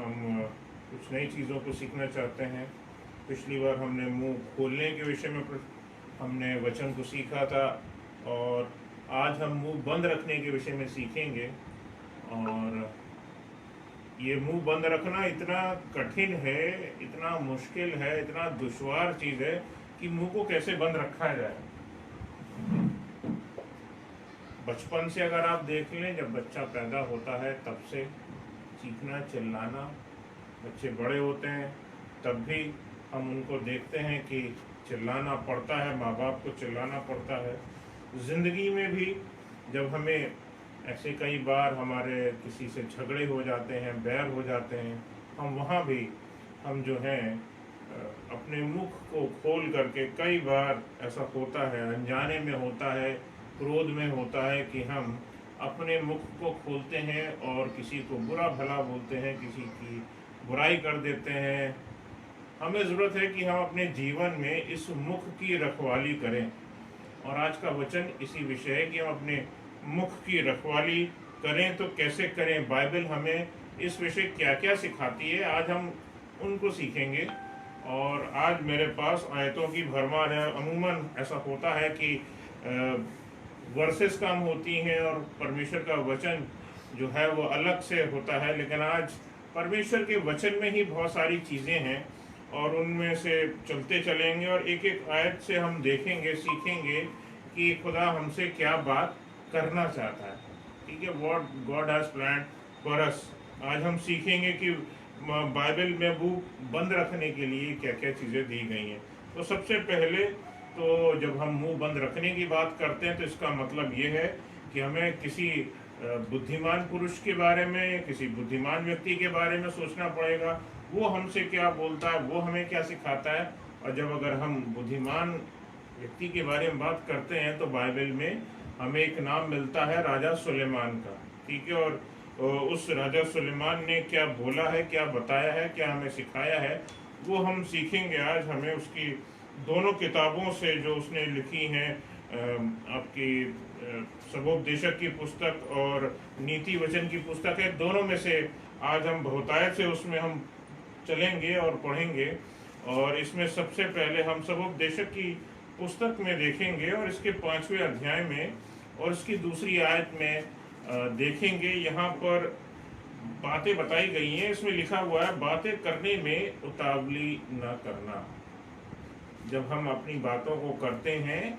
हम कुछ नई चीज़ों को सीखना चाहते हैं। पिछली बार हमने मुंह खोलने के विषय में हमने वचन को सीखा था, और आज हम मुंह बंद रखने के विषय में सीखेंगे। और ये मुंह बंद रखना इतना कठिन है, इतना मुश्किल है, इतना दुश्वार चीज़ है कि मुंह को कैसे बंद रखा जाए। बचपन से अगर आप देख लें, जब बच्चा पैदा होता है तब से चीखना चिल्लाना, बच्चे बड़े होते हैं तब भी हम उनको देखते हैं कि चिल्लाना पड़ता है, माँ बाप को चिल्लाना पड़ता है। ज़िंदगी में भी जब हमें ऐसे कई बार हमारे किसी से झगड़े हो जाते हैं, बैर हो जाते हैं, हम वहाँ भी हम जो हैं अपने मुख को खोल करके, कई बार ऐसा होता है, अनजाने में होता है, क्रोध में होता है कि हम अपने मुख को खोलते हैं और किसी को बुरा भला बोलते हैं, किसी की बुराई कर देते हैं। हमें ज़रूरत है कि हम अपने जीवन में इस मुख की रखवाली करें, और आज का वचन इसी विषय है कि हम अपने मुख की रखवाली करें। तो कैसे करें, बाइबल हमें इस विषय क्या क्या सिखाती है, आज हम उनको सीखेंगे। और आज मेरे पास आयतों की भरमार है। अमूमन ऐसा होता है कि वर्सेस कम होती हैं और परमेश्वर का वचन जो है वो अलग से होता है, लेकिन आज परमेश्वर के वचन में ही बहुत सारी चीज़ें हैं और उनमें से चलते चलेंगे और एक एक आयत से हम देखेंगे, सीखेंगे कि खुदा हमसे क्या बात करना चाहता है। ठीक है, what God has planned for us. आज हम सीखेंगे कि बाइबल में बुक बंद रखने के लिए क्या क्या चीज़ें दी गई हैं। तो सबसे पहले तो जब हम मुंह बंद रखने की बात करते हैं तो इसका मतलब ये है कि हमें किसी बुद्धिमान पुरुष के बारे में, किसी बुद्धिमान व्यक्ति के बारे में सोचना पड़ेगा, वो हमसे क्या बोलता है, वो हमें क्या सिखाता है। और जब अगर हम बुद्धिमान व्यक्ति के बारे में बात करते हैं तो बाइबल में हमें एक नाम मिलता है राजा सुलेमान का। ठीक है, और उस राजा सुलेमान ने क्या बोला है, क्या बताया है, क्या हमें सिखाया है, वो हम सीखेंगे आज। हमें उसकी दोनों किताबों से जो उसने लिखी हैं, आपकी सबोपदेशक की पुस्तक और नीति वचन की पुस्तक है, दोनों में से आज हम बहुतायत से उसमें हम चलेंगे और पढ़ेंगे। और इसमें सबसे पहले हम सबोपदेशक की पुस्तक में देखेंगे और इसके 5वें अध्याय में और इसकी दूसरी आयत में देखेंगे। यहाँ पर बातें बताई गई हैं, इसमें लिखा हुआ है, बातें करने में उतावली न करना। जब हम अपनी बातों को करते हैं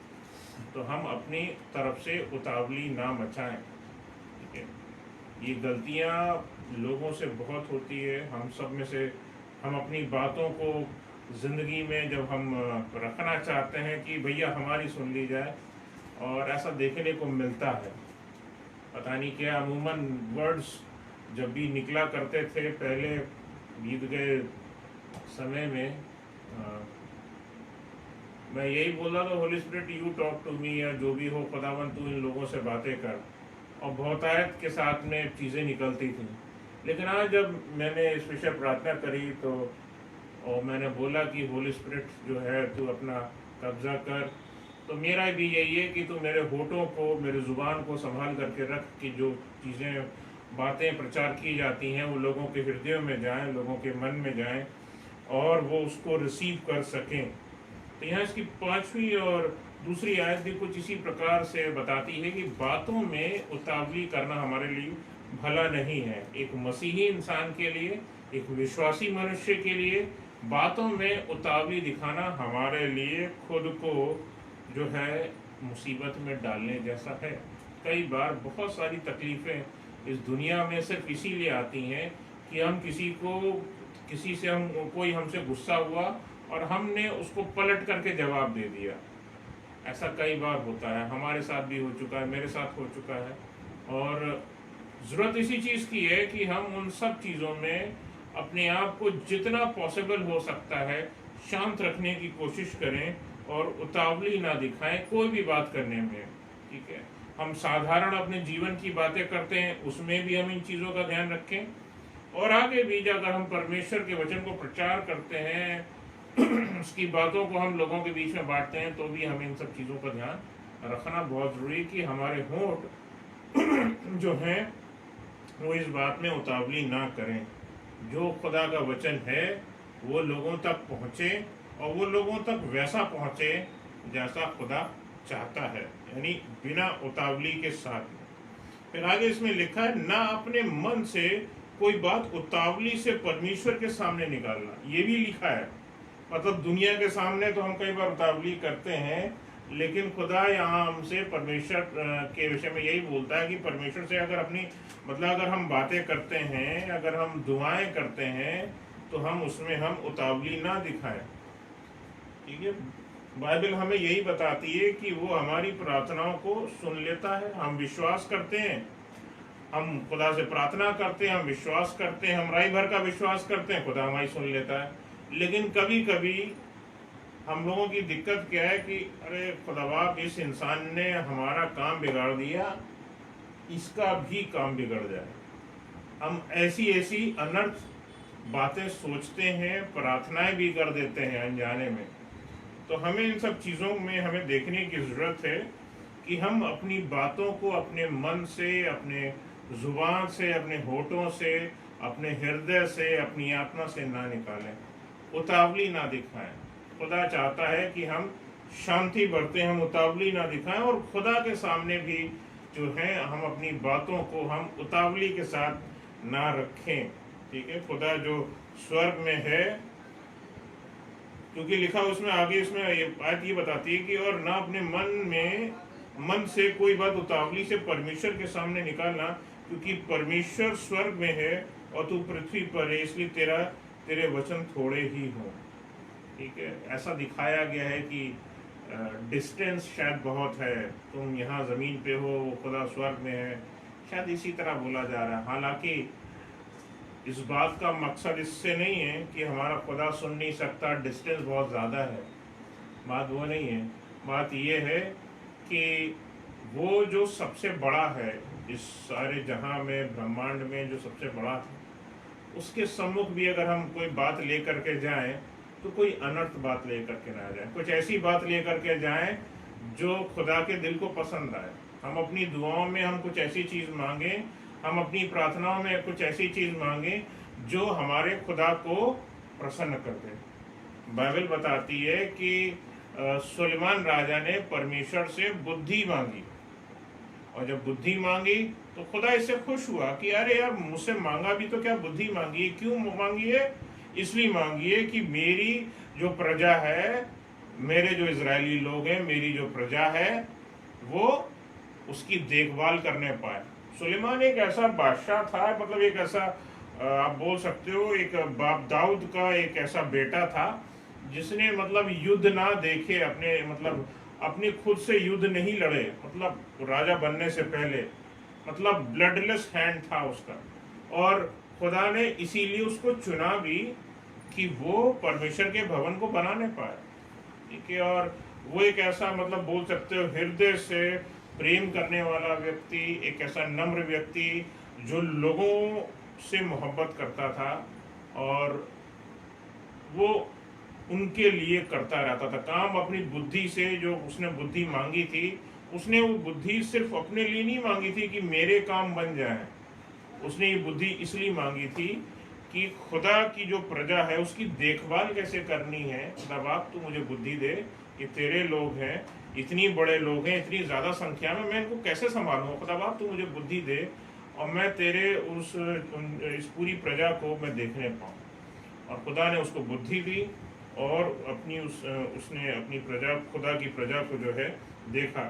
तो हम अपनी तरफ से उतावली ना मचाएं। ठीक है, ये गलतियां लोगों से बहुत होती है, हम सब में से। हम अपनी बातों को ज़िंदगी में जब हम रखना चाहते हैं कि भैया हमारी सुन ली जाए, और ऐसा देखने को मिलता है। पता नहीं क्या अमूमन वर्ड्स जब भी निकला करते थे पहले बीत गए समय में, मैं यही बोल रहा था, holy spirit you talk to me, या जो भी हो खुदावन तू इन लोगों से बातें कर। और बहुतायत के साथ में चीज़ें निकलती थी। लेकिन आज जब मैंने इस विषय प्रार्थना करी तो और मैंने बोला कि होली स्पिरिट जो है तू अपना कब्जा कर, तो मेरा भी यही है कि तू मेरे होठों को, मेरे ज़ुबान को संभाल करके रख कि जो चीज़ें, बातें प्रचार की जाती हैं वो लोगों के हृदयों में जाएं, लोगों के मन में जाएं और वो उसको रिसीव कर सकें। तो यहाँ इसकी 5वीं और दूसरी आयत भी कुछ इसी प्रकार से बताती है कि बातों में उतावली करना हमारे लिए भला नहीं है। एक मसीही इंसान के लिए, एक विश्वासी मनुष्य के लिए बातों में उतावली दिखाना हमारे लिए खुद को जो है मुसीबत में डालने जैसा है। कई बार बहुत सारी तकलीफ़ें इस दुनिया में सिर्फ इसीलिए आती हैं कि हम किसी से हम कोई हमसे गुस्सा हुआ और हमने उसको पलट करके जवाब दे दिया। ऐसा कई बार होता है, हमारे साथ भी हो चुका है, मेरे साथ हो चुका है। और ज़रूरत इसी चीज़ की है कि हम उन सब चीज़ों में अपने आप को जितना पॉसिबल हो सकता है शांत रखने की कोशिश करें और उतावली ना दिखाएं कोई भी बात करने में। ठीक है, हम साधारण अपने जीवन की बातें करते हैं, उसमें भी हम इन चीज़ों का ध्यान रखें। और आगे भी अगर हम परमेश्वर के वचन को प्रचार करते हैं, उसकी बातों को हम लोगों के बीच में बांटते हैं, तो भी हमें इन सब चीज़ों का ध्यान रखना बहुत ज़रूरी कि हमारे होंठ जो हैं वो इस बात में उतावली ना करें। जो खुदा का वचन है वो लोगों तक पहुँचे, और वो लोगों तक वैसा पहुँचे जैसा खुदा चाहता है, यानी बिना उतावली के साथ। फिर आगे इसमें लिखा है, ना अपने मन से कोई बात उतावली से परमेश्वर के सामने निकालना। ये भी लिखा है, मतलब दुनिया के सामने तो हम कई बार उतावली करते हैं, लेकिन खुदा यहाँ हमसे परमेश्वर के विषय में यही बोलता है कि परमेश्वर से अगर अपनी मतलब अगर हम बातें करते हैं, अगर हम दुआएं करते हैं, तो हम उसमें हम उतावली ना दिखाएं। ठीक है, बाइबल हमें यही बताती है कि वो हमारी प्रार्थनाओं को सुन लेता है। हम विश्वास करते हैं, हम खुदा से प्रार्थना करते हैं, हम विश्वास करते हैं, हम राय भर का विश्वास करते हैं, खुदा हमारी सुन लेता है। लेकिन कभी कभी हम लोगों की दिक्कत क्या है कि अरे खुदाबाप, इस इंसान ने हमारा काम बिगाड़ दिया, इसका भी काम बिगड़ जाए। हम ऐसी ऐसी अनर्थ बातें सोचते हैं, प्रार्थनाएं भी कर देते हैं अनजाने में। तो हमें इन सब चीज़ों में हमें देखने की ज़रूरत है कि हम अपनी बातों को अपने मन से, अपने जुबान से, अपने होठों से, अपने हृदय से, अपनी आत्मा से ना निकालें, उतावली ना दिखाएं। खुदा चाहता है कि हम शांति बरतें, हम उतावली ना दिखाएं, और खुदा के सामने भी जो है हम अपनी बातों को हम उतावली के साथ ना रखें। ठीक है, खुदा जो स्वर्ग में है, क्योंकि लिखा उसमें आगे इसमें बात ये बताती है कि और ना अपने मन से कोई बात उतावली से परमेश्वर के सामने निकालना, क्योंकि परमेश्वर स्वर्ग में है और तू पृथ्वी पर है, इसलिए तेरे वचन थोड़े ही हों। ठीक है, ऐसा दिखाया गया है कि डिस्टेंस शायद बहुत है, तुम यहाँ ज़मीन पे हो, खुदा स्वर्ग में है, शायद इसी तरह बोला जा रहा है। हालांकि इस बात का मकसद इससे नहीं है कि हमारा खुदा सुन नहीं सकता, डिस्टेंस बहुत ज़्यादा है, बात वो नहीं है। बात ये है कि वो जो सबसे बड़ा है इस सारे जहां में, ब्रह्मांड में जो सबसे बड़ा है, उसके सम्मुख भी अगर हम कोई बात लेकर के जाएं, तो कोई अनर्थ बात लेकर के ना जाएं, कुछ ऐसी बात लेकर के जाएं जो खुदा के दिल को पसंद आए। हम अपनी दुआओं में हम कुछ ऐसी चीज़ मांगें, हम अपनी प्रार्थनाओं में कुछ ऐसी चीज़ मांगें जो हमारे खुदा को प्रसन्न कर दे। बाइबल बताती है कि सुलेमान राजा ने परमेश्वर से बुद्धि मांगी, और जब बुद्धि मांगी तो खुदा इससे खुश हुआ कि अरे यार, मुझसे मांगा भी तो क्या, बुद्धि मांगी है। क्यों मांगी है? इसलिए मांगी है कि मेरी जो प्रजा है, मेरे जो इजरायली लोग हैं, मेरी जो प्रजा है, वो उसकी देखभाल करने पाए। सुलेमान एक ऐसा बादशाह था, मतलब एक ऐसा आप बोल सकते हो एक बाप दाऊद का एक ऐसा बेटा था जिसने मतलब युद्ध ना देखे, अपने मतलब अपने खुद से युद्ध नहीं लड़े, मतलब राजा बनने से पहले, मतलब ब्लडलेस हैंड था उसका। और खुदा ने इसीलिए उसको चुना भी कि वो परमेश्वर के भवन को बनाने पाए। ठीक है, और वो एक ऐसा मतलब बोल सकते हो हृदय से प्रेम करने वाला व्यक्ति, एक ऐसा नम्र व्यक्ति जो लोगों से मोहब्बत करता था, और वो उनके लिए करता रहता था काम अपनी बुद्धि से। जो उसने बुद्धि मांगी थी, उसने वो बुद्धि सिर्फ अपने लिए नहीं मांगी थी कि मेरे काम बन जाएं, उसने ये बुद्धि इसलिए मांगी थी कि खुदा की जो प्रजा है उसकी देखभाल कैसे करनी है। खुदा बाप, तू मुझे बुद्धि दे कि तेरे लोग हैं, इतनी बड़े लोग हैं, इतनी ज़्यादा संख्या में, मैं इनको कैसे संभालूँ। खुदा बाप, तू मुझे बुद्धि दे और मैं तेरे इस पूरी प्रजा को मैं देखने पाऊँ। और खुदा ने उसको बुद्धि दी, और अपनी उसने अपनी प्रजा, खुदा की प्रजा को जो है देखा।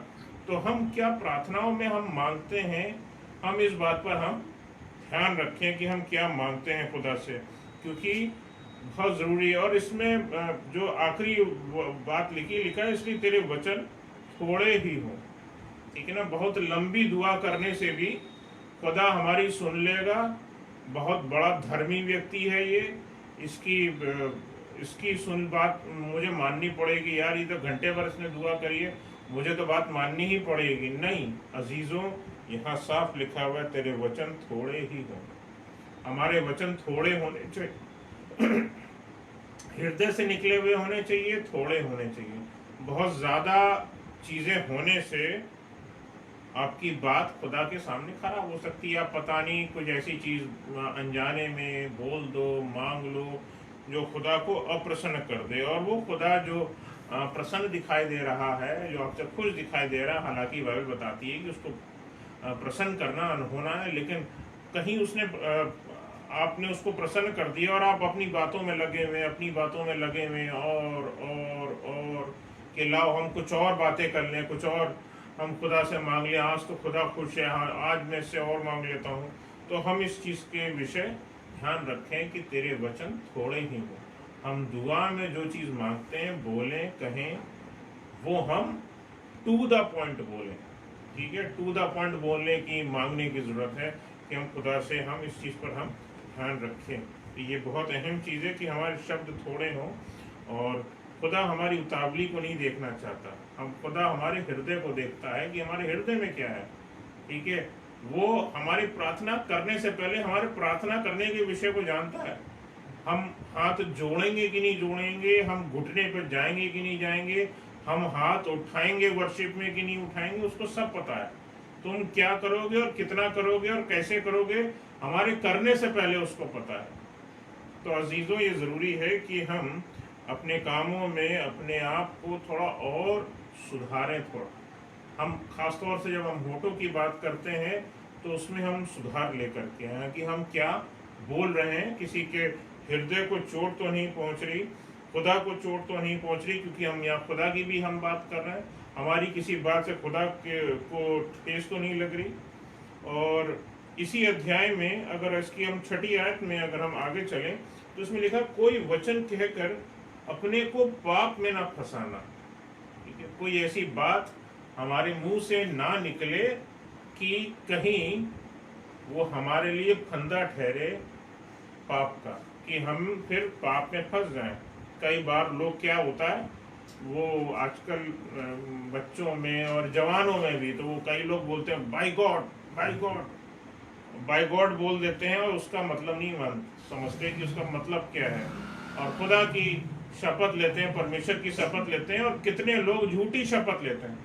तो हम क्या प्रार्थनाओं में हम मांगते हैं, हम इस बात पर हम ध्यान रखें कि हम क्या मांगते हैं खुदा से, क्योंकि बहुत ज़रूरी है। और इसमें जो आखिरी बात लिखा है, इसलिए तेरे वचन थोड़े ही हों। ठीक है ना, बहुत लंबी दुआ करने से भी खुदा हमारी सुन लेगा। बहुत बड़ा धर्मी व्यक्ति है ये, इसकी सुन बात मुझे माननी पड़ेगी। यार, ये तो घंटे भर इसने दुआ करी है, मुझे तो बात माननी ही पड़ेगी। नहीं अजीजों, यहाँ साफ लिखा हुआ है, तेरे वचन थोड़े ही हों। हमारे वचन थोड़े होने चाहिए, हृदय से निकले हुए होने चाहिए, थोड़े होने चाहिए। बहुत ज़्यादा चीज़ें होने से आपकी बात खुदा के सामने खराब हो सकती है। आप पता नहीं कुछ ऐसी चीज़ अनजाने में बोल दो, मांग लो, जो खुदा को अप्रसन्न कर दे। और वो खुदा जो प्रसन्न दिखाई दे रहा है, जो आपसे खुश दिखाई दे रहा है, हालांकि बाइबल बताती है कि उसको प्रसन्न करना होना है, लेकिन कहीं उसने आपने उसको प्रसन्न कर दिया और आप अपनी बातों में लगे हुए, अपनी बातों में लगे हुए, और कि लाओ हम कुछ और बातें कर लें, कुछ और हम खुदा से मांग लें, आज तो खुदा खुश है, हाँ आज मैं इससे और मांग लेता हूँ। तो हम इस चीज़ के विषय ध्यान रखें कि तेरे वचन थोड़े ही हों। हम दुआ में जो चीज़ मांगते हैं, बोलें, कहें, वो हम टू द पॉइंट बोलें। ठीक है, टू द पॉइंट बोलने की, मांगने की ज़रूरत है कि हम खुदा से हम इस चीज़ पर हम ध्यान रखें। तो ये बहुत अहम चीज़ है कि हमारे शब्द थोड़े हों, और खुदा हमारी उतावली को नहीं देखना चाहता। हम खुदा हमारे हृदय को देखता है कि हमारे हृदय में क्या है। ठीक है, वो हमारी प्रार्थना करने से पहले हमारे प्रार्थना करने के विषय को जानता है। हम हाथ जोड़ेंगे कि नहीं जोड़ेंगे, हम घुटने पर जाएंगे कि नहीं जाएंगे, हम हाथ उठाएंगे वर्शिप में कि नहीं उठाएंगे, उसको सब पता है। तुम क्या करोगे और कितना करोगे और कैसे करोगे, हमारे करने से पहले उसको पता है। तो अजीजों, ये ज़रूरी है कि हम अपने कामों में अपने आप को थोड़ा और सुधारें। थोड़ा हम खास तौर से जब हम होठों की बात करते हैं तो उसमें हम सुधार लेकर के हैं कि हम क्या बोल रहे हैं। किसी के हृदय को चोट तो नहीं पहुंच रही, खुदा को चोट तो नहीं पहुंच रही, क्योंकि हम यहाँ खुदा की भी हम बात कर रहे हैं। हमारी किसी बात से खुदा को ठेस तो नहीं लग रही। और इसी अध्याय में अगर इसकी हम 6ठी आयत में अगर हम आगे चलें तो इसमें लिखा, कोई वचन कहकर अपने को पाप में ना फंसाना। ठीक है, कोई ऐसी बात हमारे मुंह से ना निकले कि कहीं वो हमारे लिए फंदा ठहरे पाप का, कि हम फिर पाप में फंस जाएं। कई बार लोग, क्या होता है, वो आजकल बच्चों में और जवानों में भी, तो वो कई लोग बोलते हैं by God, by God, by God बोल देते हैं और उसका मतलब नहीं समझते कि उसका मतलब क्या है। और खुदा की शपथ लेते हैं, परमेश्वर की शपथ लेते हैं, और कितने लोग झूठी शपथ लेते हैं,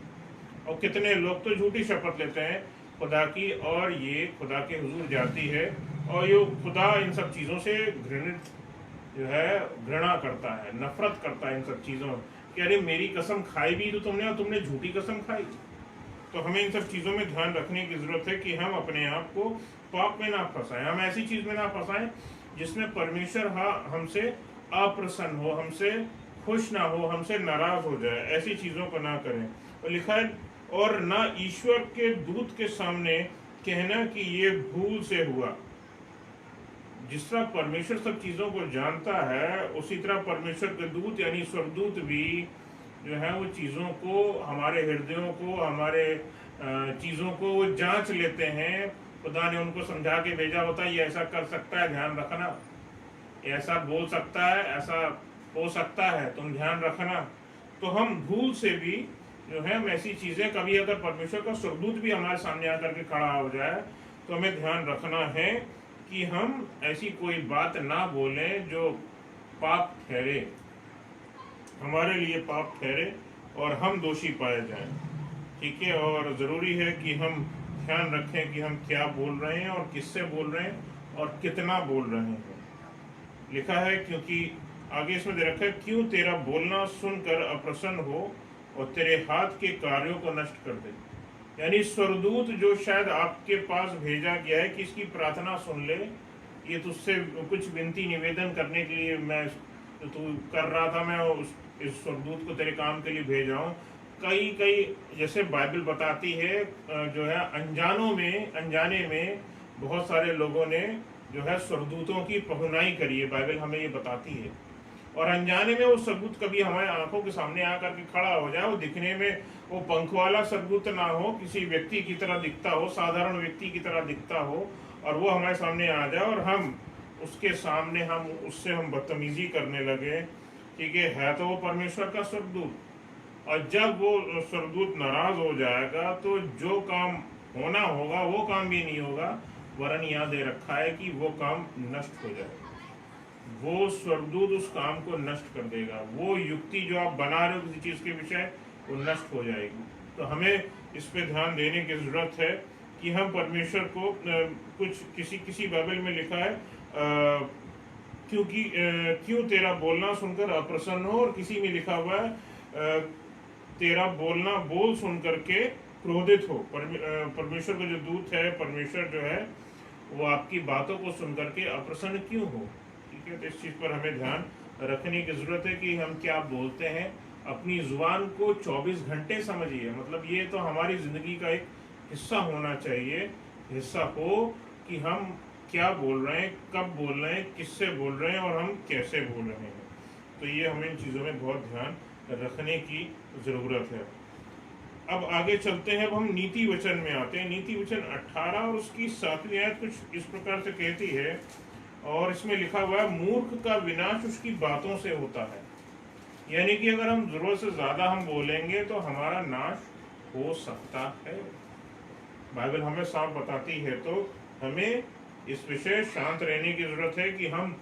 और कितने लोग तो झूठी शपथ लेते हैं खुदा की, और ये खुदा के हुजूर जाती है। और ये खुदा इन सब चीज़ों से घृणित जो है, घृणा करता है, नफरत करता है इन सब चीज़ों कि अरे मेरी कसम खाई भी तो तुमने, और तुमने झूठी कसम खाई। तो हमें इन सब चीज़ों में ध्यान रखने की ज़रूरत है कि हम अपने आप को पाप में ना फंसाएं, हम ऐसी चीज़ में ना फंसाएं जिसमें परमेश्वर हमसे अप्रसन्न हो, हमसे खुश ना हो, हमसे नाराज हो जाए। ऐसी चीज़ों को ना करें। और लिखा है, और ना ईश्वर के दूत के सामने कहना कि ये भूल से हुआ। जिस तरह परमेश्वर सब चीज़ों को जानता है, उसी तरह परमेश्वर के दूत यानी स्वर्गदूत भी जो है वो चीज़ों को, हमारे हृदयों को, हमारे चीज़ों को वो जांच लेते हैं। खुदा ने उनको समझा के भेजा होता है, ये ऐसा कर सकता है, ध्यान रखना, ऐसा बोल सकता है, ऐसा हो सकता है, तुम ध्यान रखना। तो हम भूल से भी जो है, हम ऐसी चीज़ें, कभी अगर परमेश्वर का स्वर्गदूत भी हमारे सामने आकर के खड़ा हो जाए तो हमें ध्यान रखना है कि हम ऐसी कोई बात ना बोलें जो पाप ठहरे, हमारे लिए पाप ठहरे और हम दोषी पाए जाएं। ठीक है, और ज़रूरी है कि हम ध्यान रखें कि हम क्या बोल रहे हैं और किससे बोल रहे हैं और कितना बोल रहे हैं। लिखा है, क्योंकि आगे इसमें दे रखा है, क्यों तेरा बोलना सुनकर अप्रसन्न हो और तेरे हाथ के कार्यों को नष्ट कर दे। यानी स्वर्गदूत जो शायद आपके पास भेजा गया है कि इसकी प्रार्थना सुन ले, ये तुझसे कुछ विनती निवेदन करने के लिए मैं, तू कर रहा था, मैं इस स्वर्गदूत को तेरे काम के लिए भेज रहा हूँ। कई जैसे बाइबल बताती है, जो है अनजाने में बहुत सारे लोगों ने जो है स्वर्गदूतों की पहुनाई करी है। बाइबल हमें ये बताती है। और अनजाने में वो स्वर्गदूत कभी हमारे आंखों के सामने आकर के खड़ा हो जाए, वो दिखने में वो पंख वाला स्वर्गदूत ना हो, किसी व्यक्ति की तरह दिखता हो, साधारण व्यक्ति की तरह दिखता हो, और वो हमारे सामने आ जाए और हम उसके सामने हम बदतमीजी करने लगे। ठीक है तो वो परमेश्वर का स्वर्गदूत। और जब वो स्वर्गदूत नाराज हो जाएगा तो जो काम होना होगा वो काम भी नहीं होगा, वरन यहाँ दे रखा है कि वो काम नष्ट हो जाएगा। वो स्वर्गदूत उस काम को नष्ट कर देगा। वो युक्ति जो आप बना रहे हो किसी चीज़ के विषय, वो नष्ट हो जाएगी। तो हमें इस पे ध्यान देने की जरूरत है कि हम परमेश्वर को कुछ किसी बाइबल में लिखा है क्योंकि क्यों तेरा बोलना सुनकर अप्रसन्न हो, और किसी में लिखा हुआ है तेरा बोलना बोल सुन करके क्रोधित हो। परमेश्वर का जो दूत है, परमेश्वर जो है वो आपकी बातों को सुन करके अप्रसन्न क्यों हो। ठीक है, तो इस चीज़ पर हमें ध्यान रखने की ज़रूरत है कि हम क्या बोलते हैं। अपनी ज़ुबान को 24 घंटे समझिए, मतलब ये तो हमारी ज़िंदगी का एक हिस्सा होना चाहिए, हिस्सा हो कि हम क्या बोल रहे हैं, कब बोल रहे हैं, किससे बोल रहे हैं और हम कैसे बोल रहे हैं। तो ये हमें इन चीज़ों में बहुत ध्यान रखने की ज़रूरत है। अब आगे चलते हैं, अब हम नीति वचन में आते हैं। नीति वचन 18 और उसकी 7वीं आयत कुछ इस प्रकार से कहती है, और इसमें लिखा हुआ है मूर्ख का विनाश उसकी बातों से होता है। यानी कि अगर हम जरूरत से ज्यादा हम बोलेंगे तो हमारा नाश हो सकता है। बाइबल हमें साफ बताती है, तो हमें इस विषय शांत रहने की जरूरत है कि हम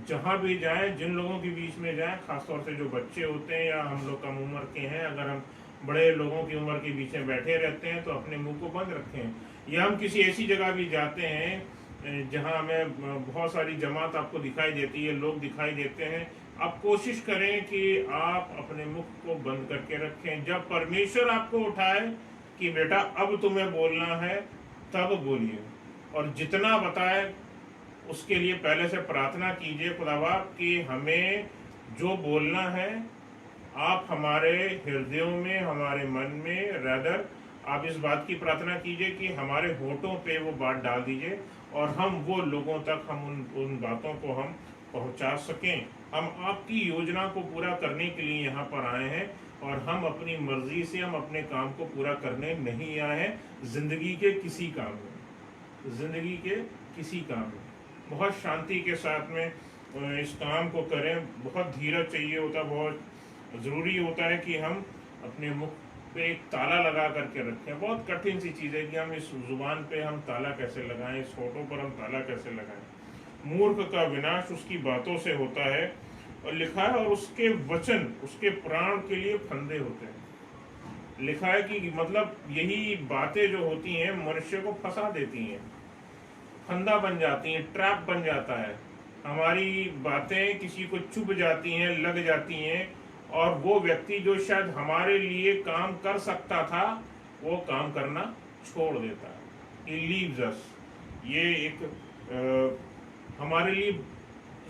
जहाँ भी जाएं, जिन लोगों के बीच में जाएं, खासतौर से जो बच्चे होते हैं या हम लोग कम उम्र के हैं, अगर हम बड़े लोगों की उम्र के बीच में बैठे रहते हैं तो अपने मुंह को बंद रखें। या हम किसी ऐसी जगह भी जाते हैं जहां हमें बहुत सारी जमात आपको दिखाई देती है, लोग दिखाई देते हैं, आप कोशिश करें कि आप अपने मुख को बंद करके रखें। जब परमेश्वर आपको उठाए कि बेटा अब तुम्हें बोलना है, तब बोलिए, और जितना बताए उसके लिए पहले से प्रार्थना कीजिए खुदावा कि हमें जो बोलना है आप हमारे हृदयों में, हमारे मन में, रादर आप इस बात की प्रार्थना कीजिए कि हमारे होठों पे वो बात डाल दीजिए और हम वो लोगों तक हम उन बातों को हम पहुंचा सकें। हम आपकी योजना को पूरा करने के लिए यहाँ पर आए हैं और हम अपनी मर्जी से हम अपने काम को पूरा करने नहीं आए हैं। जिंदगी के किसी काम में, जिंदगी के किसी काम में बहुत शांति के साथ में इस काम को करें। बहुत धीरज चाहिए होता, बहुत ज़रूरी होता है कि हम अपने मुख पे एक ताला लगा करके रखें। बहुत कठिन सी चीज़ है कि हम इस जुबान पे हम ताला कैसे लगाएं, इस होठों पर हम ताला कैसे लगाएं। मूर्ख का विनाश उसकी बातों से होता है, और लिखा है और उसके वचन उसके प्राण के लिए फंदे होते हैं। लिखा है कि मतलब यही बातें जो होती हैं मनुष्य को फंसा देती हैं, फंदा बन जाती हैं, ट्रैप बन जाता है। हमारी बातें किसी को चुभ जाती हैं, लग जाती हैं, और वो व्यक्ति जो शायद हमारे लिए काम कर सकता था वो काम करना छोड़ देता है। He leaves us। ये एक हमारे लिए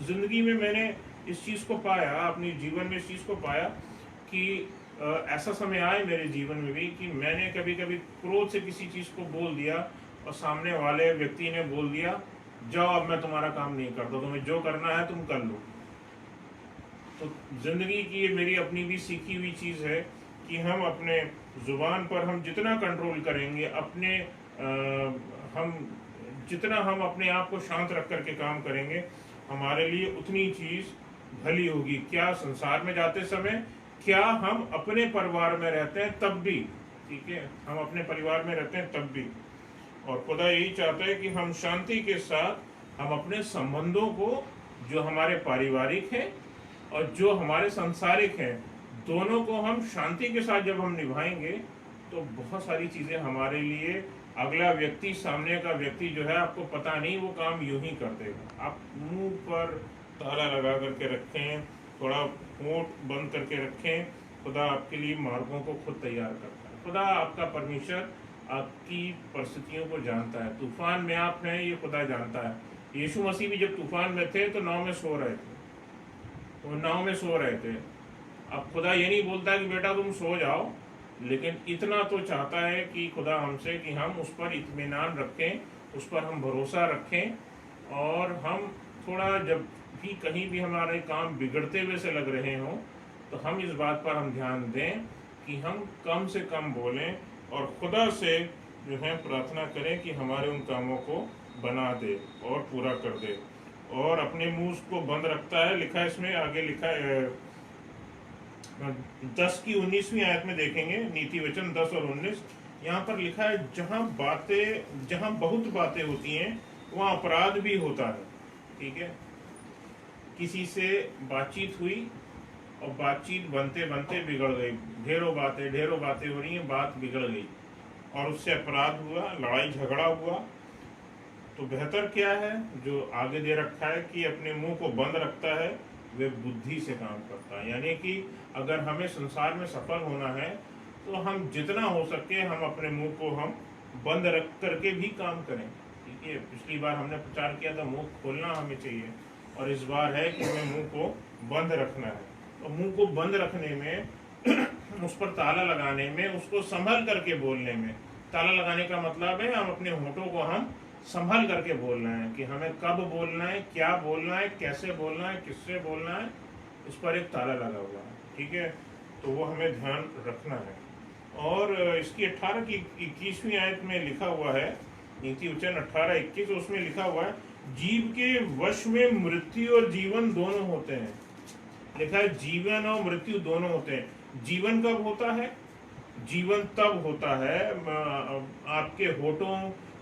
जिंदगी में मैंने इस चीज़ को पाया, अपने जीवन में इस चीज़ को पाया कि ऐसा समय आए मेरे जीवन में भी कि मैंने कभी कभी क्रोध से किसी चीज़ को बोल दिया और सामने वाले व्यक्ति ने बोल दिया जाओ अब मैं तुम्हारा काम नहीं करता, तुम्हें जो करना है तुम कर लो। तो जिंदगी की ये मेरी अपनी भी सीखी हुई चीज़ है कि हम अपने जुबान पर हम जितना कंट्रोल करेंगे, अपने हम जितना हम अपने आप को शांत रख करके काम करेंगे, हमारे लिए उतनी चीज़ भली होगी। क्या संसार में जाते समय, क्या हम अपने परिवार में रहते हैं तब भी, ठीक है, हम अपने परिवार में रहते हैं तब भी, और खुदा यही चाहता है कि हम शांति के साथ हम अपने संबंधों को, जो हमारे पारिवारिक हैं और जो हमारे सांसारिक हैं, दोनों को हम शांति के साथ जब हम निभाएंगे तो बहुत सारी चीज़ें हमारे लिए, अगला व्यक्ति, सामने का व्यक्ति जो है आपको पता नहीं वो काम यूं ही कर देगा। आप मुंह पर ताला लगा करके रखें, थोड़ा होंठ बंद करके रखें, खुदा आपके लिए मार्गों को खुद तैयार करता है। खुदा आपका परमेश्वर आपकी परिस्थितियों को जानता है। तूफान में आप हैं ये खुदा जानता है। यीशु मसीह भी जब तूफान में थे तो नाव में सो रहे थे, वो नाव में सो रहे थे। अब खुदा ये नहीं बोलता कि बेटा तुम सो जाओ, लेकिन इतना तो चाहता है कि खुदा हमसे कि हम उस पर इत्मीनान रखें, उस पर हम भरोसा रखें, और हम थोड़ा जब भी कहीं भी हमारे काम बिगड़ते हुए से लग रहे हों तो हम इस बात पर हम ध्यान दें कि हम कम से कम बोलें और खुदा से जो है प्रार्थना करें कि हमारे उन कामों को बना दे और पूरा कर दे। और अपने मुंह को बंद रखता है, लिखा है इसमें, आगे लिखा है 10 की 19वीं आयत में देखेंगे, नीति वचन 10 और 19, यहाँ पर लिखा है जहाँ बहुत बातें होती हैं वहाँ अपराध भी होता है। ठीक है, किसी से बातचीत हुई और बातचीत बनते बनते बिगड़ गई, ढेरों बातें हो रही हैं, बात बिगड़ गई, और उससे अपराध हुआ, लड़ाई झगड़ा हुआ, तो बेहतर क्या है? जो आगे दे रखा है कि अपने मुंह को बंद रखता है वे बुद्धि से काम करता है। यानी कि अगर हमें संसार में सफल होना है तो हम जितना हो सके हम अपने मुंह को हम बंद रख करके भी काम करें। ठीक है, पिछली बार हमने प्रचार किया था मुंह खोलना हमें चाहिए, और इस बार है कि हमें मुंह को बंद रखना है। तो मुंह को बंद रखने में उस पर ताला लगाने में, उसको संभल करके बोलने में, ताला लगाने का मतलब है हम अपने होठों को हम संभल करके बोलना है कि हमें कब बोलना है, क्या बोलना है, कैसे बोलना है, किससे बोलना है, इस पर एक ताला लगा हुआ है। ठीक है, तो वो हमें ध्यान रखना है। और इसकी 18 की 21वीं आयत में लिखा हुआ है, नीति वचन 18:21, उसमें लिखा हुआ है जीव के वश में मृत्यु और जीवन दोनों होते हैं। लिखा है जीवन और मृत्यु दोनों होते हैं। जीवन कब होता है? जीवन तब होता है, आपके होठों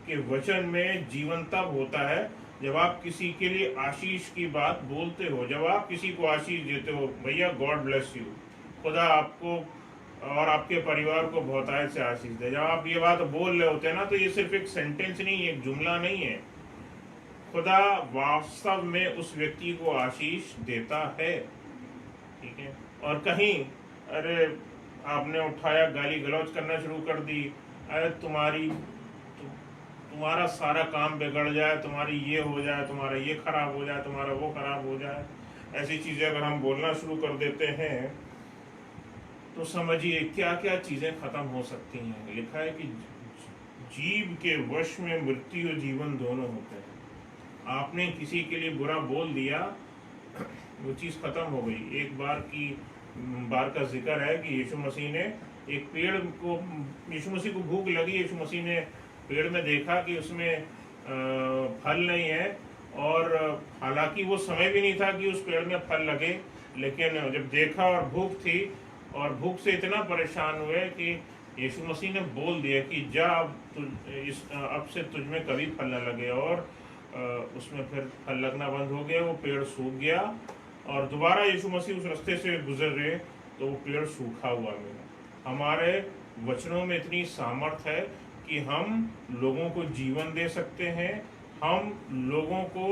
के वचन में जीवन तब होता है जब आप किसी के लिए आशीष की बात बोलते हो, जब आप किसी को आशीष देते हो, भैया गॉड ब्लेस यू, खुदा आपको और आपके परिवार को बहुतायत से आशीष दे। जब आप ये बात बोल रहे होते हैं ना, तो ये सिर्फ एक सेंटेंस नहीं, एक जुमला नहीं है, खुदा वास्तव में उस व्यक्ति को आशीष देता है। ठीक है, और कहीं अरे आपने उठाया गाली गलौज करना शुरू कर दी, अरे तुम्हारा सारा काम बिगड़ जाए, तुम्हारी ये हो जाए, तुम्हारा ये खराब हो जाए, तुम्हारा वो खराब हो जाए, ऐसी चीजें अगर हम बोलना शुरू कर देते हैं तो समझिए क्या क्या चीजें खत्म हो सकती हैं। लिखा है कि जीव के वश में मृत्यु और जीवन दोनों होते हैं। आपने किसी के लिए बुरा बोल दिया, वो चीज खत्म हो गई। एक बार का जिक्र है कि यीशु मसीह ने एक पेड़ को, यीशु मसीह को भूख लगी, यीशु मसीह ने पेड़ में देखा कि उसमें फल नहीं है, और हालांकि वो समय भी नहीं था कि उस पेड़ में फल लगे, लेकिन जब देखा और भूख थी, और भूख से इतना परेशान हुए कि यीशु मसीह ने बोल दिया कि जा अब से तुझ में कभी फल न लगे, और उसमें फिर फल लगना बंद हो गया, वो पेड़ सूख गया, और दोबारा यीशु मसीह उस रास्ते से गुजर रहे तो वो पेड़ सूखा हुआ मिला। हमारे वचनों में इतनी सामर्थ है कि हम लोगों को जीवन दे सकते हैं, हम लोगों को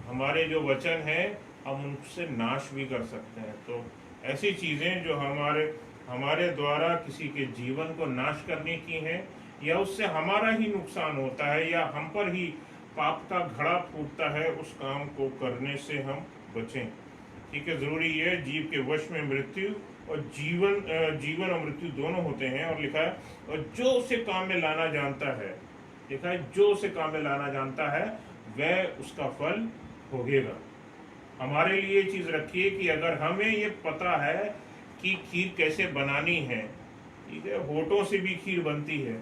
हमारे जो वचन है हम उनसे नाश भी कर सकते हैं। तो ऐसी चीज़ें जो हमारे द्वारा किसी के जीवन को नाश करने की हैं, या उससे हमारा ही नुकसान होता है, या हम पर ही पाप का घड़ा फूटता है, उस काम को करने से हम बचें। ठीक है, जरूरी है। जीव के वश में मृत्यु और जीवन और मृत्यु दोनों होते हैं। और लिखा है और जो उसे काम में लाना जानता है, लिखा है जो उसे काम में लाना जानता है वह उसका फल भोगेगा। हमारे लिए चीज रखिए कि अगर हमें ये पता है कि खीर कैसे बनानी है, ठीक है, होठों से भी खीर बनती है,